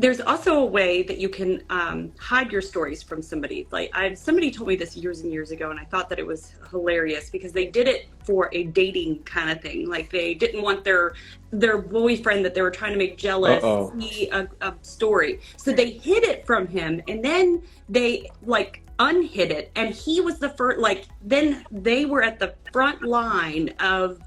There's also a way that you can hide your stories from somebody. Like somebody told me this years and years ago, and I thought that it was hilarious because they did it for a dating kind of thing. Like they didn't want their boyfriend that they were trying to make jealous Uh-oh. see a story, so they hid it from him, and then they like unhid it, and he was the first. Like then they were at the front line of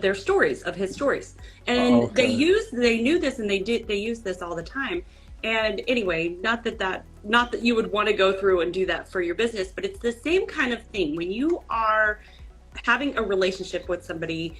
their stories, of his stories, and Okay. they knew this, and they used this all the time. And anyway, not that you would want to go through and do that for your business, but it's the same kind of thing when you are having a relationship with somebody.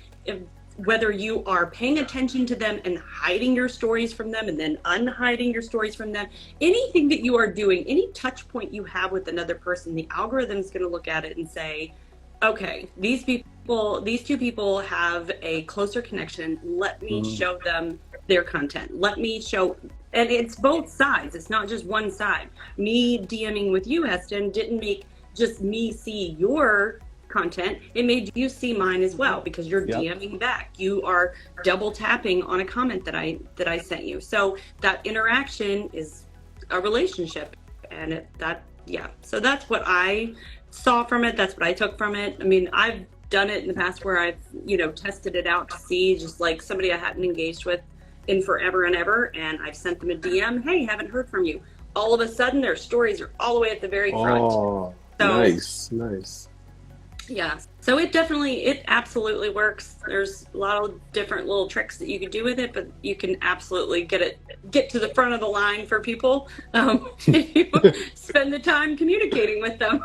Whether you are paying attention to them and hiding your stories from them and then unhiding your stories from them, anything that you are doing, any touch point you have with another person, the algorithm is going to look at it and say, okay, these two people have a closer connection. Let me Mhm. show them their content. Let me show, and it's both sides. It's not just one side. Me DMing with you, Heston, didn't make just me see your content. It made you see mine as well because you're Yep. DMing back. You are double tapping on a comment that I sent you. So that interaction is a relationship, and yeah. So that's what I saw from it. That's what I took from it. I mean, I've done it in the past where I've, tested it out to see just like somebody I hadn't engaged with in forever and ever. And I've sent them a DM. Hey, haven't heard from you. All of a sudden their stories are all the way at the very front. Oh, So nice, nice. yeah, so it absolutely works. There's a lot of different little tricks that you can do with it, but you can absolutely get to the front of the line for people if you spend the time communicating with them.